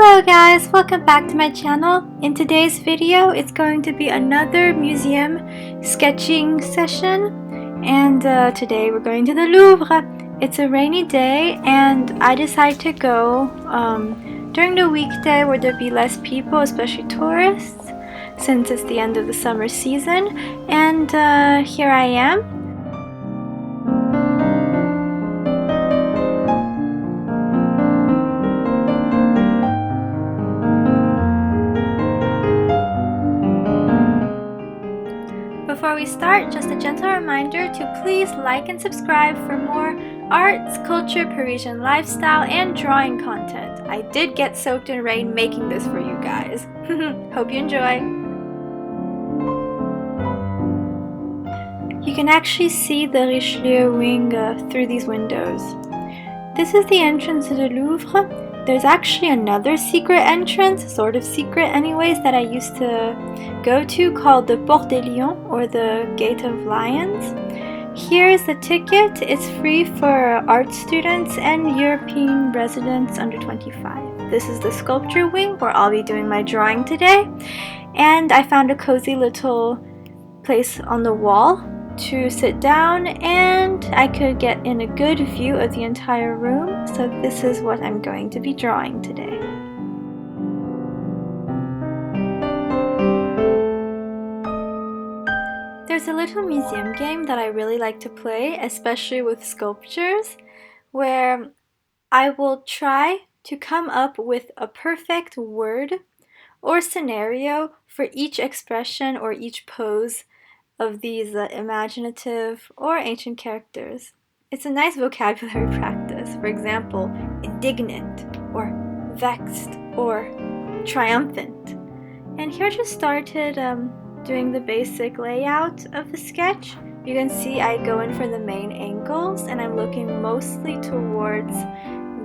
Hello guys, welcome back to my channel. In today's video, it's going to be another museum sketching session, and today we're going to the Louvre. It's a rainy day and I decided to go during the weekday where there'd be less people, especially tourists, since it's the end of the summer season, and here I am. Before we start, just a gentle reminder to please like and subscribe for more arts, culture, Parisian lifestyle, and drawing content. I did get soaked in rain making this for you guys. Hope you enjoy! You can actually see the Richelieu wing through these windows. This is the entrance to the Louvre. There's actually another secret entrance, sort of secret anyways, that I used to go to called the Porte des Lions, or the Gate of Lions. Here's the ticket. It's free for art students and European residents under 25. This is the sculpture wing where I'll be doing my drawing today. And I found a cozy little place on the wall to sit down, and I could get in a good view of the entire room. So this is what I'm going to be drawing today. There's a little museum game that I really like to play, especially with sculptures, where I will try to come up with a perfect word or scenario for each expression or each pose of these imaginative or ancient characters. It's a nice vocabulary practice. For example, indignant or vexed or triumphant. And here I just started doing the basic layout of the sketch. You can see I go in for the main angles and I'm looking mostly towards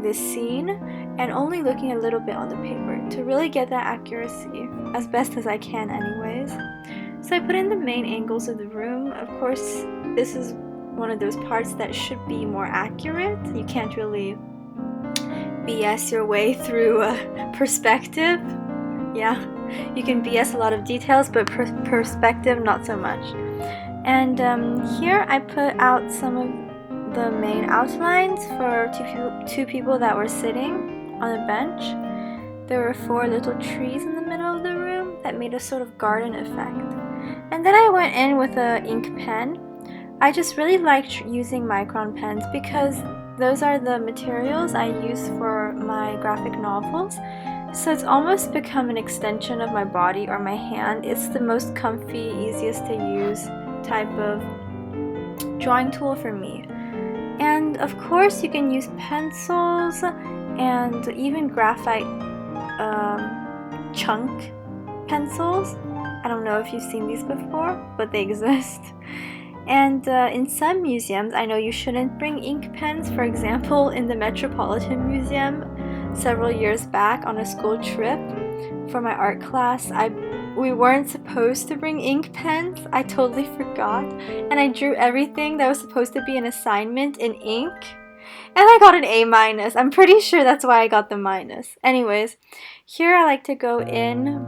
this scene and only looking a little bit on the paper to really get that accuracy as best as I can anyways. So I put in the main angles of the room. Of course, this is one of those parts that should be more accurate. You can't really BS your way through perspective. Yeah, you can BS a lot of details, but perspective not so much. And here I put out some of the main outlines for two people that were sitting on a bench. There were 4 little trees in the middle of the room that made a sort of garden effect. And then I went in with an ink pen. I just really liked using micron pens because those are the materials I use for my graphic novels. So it's almost become an extension of my body or my hand. It's the most comfy, easiest to use type of drawing tool for me. And of course you can use pencils and even graphite chunk pencils. I don't know if you've seen these before, but they exist. And in some museums, I know you shouldn't bring ink pens. For example, in the Metropolitan Museum, several years back on a school trip for my art class, we weren't supposed to bring ink pens. I totally forgot. And I drew everything that was supposed to be an assignment in ink. And I got an A-. I'm pretty sure that's why I got the minus. Anyways, here I like to go in,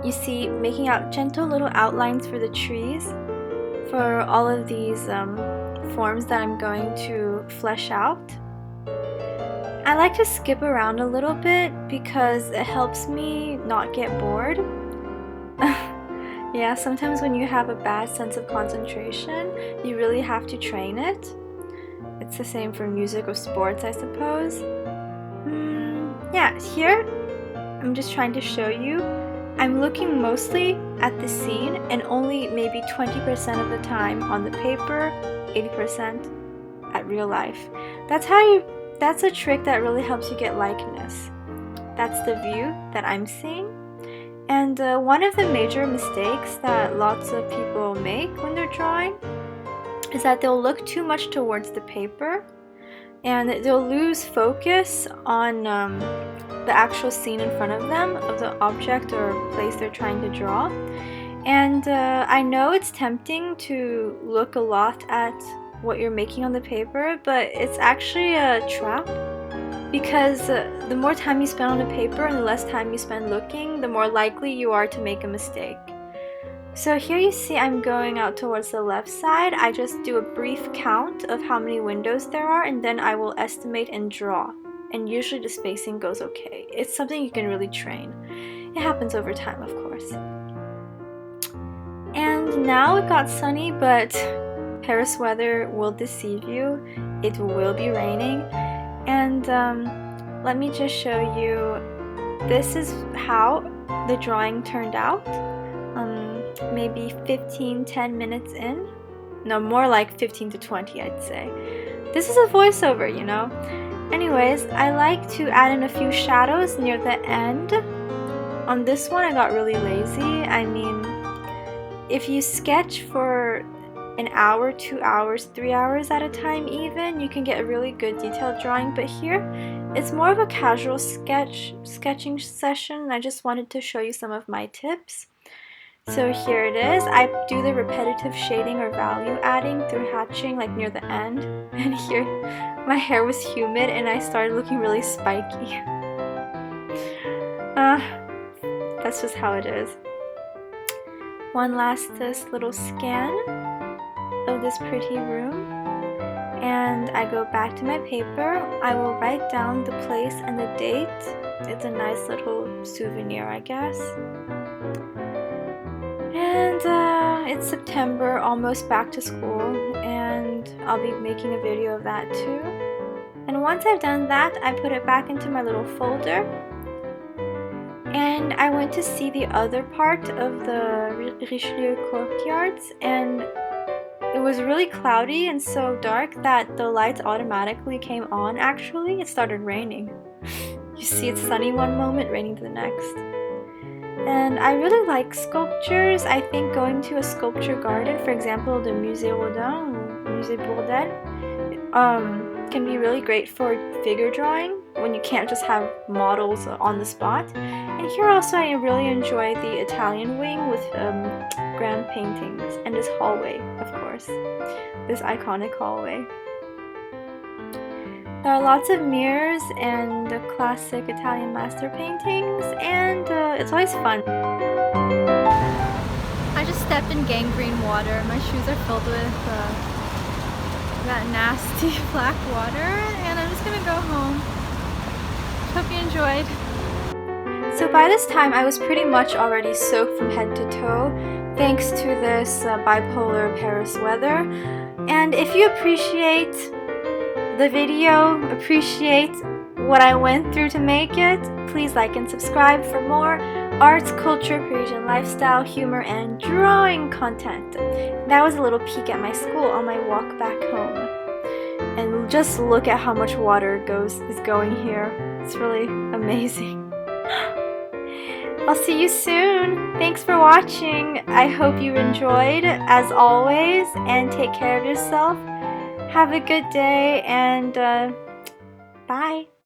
you see, making out gentle little outlines for the trees, for all of these forms that I'm going to flesh out. I like to skip around a little bit because it helps me not get bored. Yeah, sometimes when you have a bad sense of concentration, you really have to train it. It's the same for music or sports, I suppose. Yeah, here I'm just trying to show you I'm looking mostly at the scene and only maybe 20% of the time on the paper, 80% at real life. That's a trick that really helps you get likeness. That's the view that I'm seeing. And one of the major mistakes that lots of people make when they're drawing is that they'll look too much towards the paper and they'll lose focus on the actual scene in front of them, of the object or place they're trying to draw. And I know it's tempting to look a lot at what you're making on the paper, but it's actually a trap. because the more time you spend on a paper and the less time you spend looking, the more likely you are to make a mistake. So here you see I'm going out towards the left side. I just do a brief count of how many windows there are, and then I will estimate and draw. And usually the spacing goes okay. It's something you can really train. It happens over time, of course. And now it got sunny, but Paris weather will deceive you. It will be raining. And let me just show you. This is how the drawing turned out. Maybe 10 minutes in. No, more like 15 to 20, I'd say. This is a voiceover, you know. Anyways, I like to add in a few shadows near the end. On this one, I got really lazy. I mean, if you sketch for an hour, 2 hours, 3 hours at a time even, you can get a really good detailed drawing. But here, it's more of a casual sketching session. I just wanted to show you some of my tips. So here it is. I do the repetitive shading or value adding through hatching like near the end. And here my hair was humid and I started looking really spiky. That's just how it is. One last little scan of this pretty room. And I go back to my paper. I will write down the place and the date. It's a nice little souvenir, I guess. And it's September, almost back to school, and I'll be making a video of that too. And once I've done that, I put it back into my little folder. And I went to see the other part of the Richelieu courtyards, and it was really cloudy and so dark that the lights automatically came on. Actually, it started raining. You see it's sunny one moment, raining the next. And I really like sculptures. I think going to a sculpture garden, for example, the Musée Rodin or Musée Bourdin, can be really great for figure drawing when you can't just have models on the spot. And here also I really enjoy the Italian wing with grand paintings and this hallway, of course, this iconic hallway. There are lots of mirrors and the classic Italian master paintings, and it's always fun. I just stepped in gangrene water. My shoes are filled with that nasty black water, and I'm just gonna go home. Hope you enjoyed. So by this time I was pretty much already soaked from head to toe, thanks to this bipolar Paris weather. And if you appreciate the video, appreciate what I went through to make it, please like and subscribe for more arts, culture, Parisian lifestyle, humor, and drawing content. That was a little peek at my school on my walk back home. And just look at how much water is going here. It's really amazing. I'll see you soon. Thanks for watching. I hope you enjoyed, as always, and take care of yourself. Have a good day, and bye.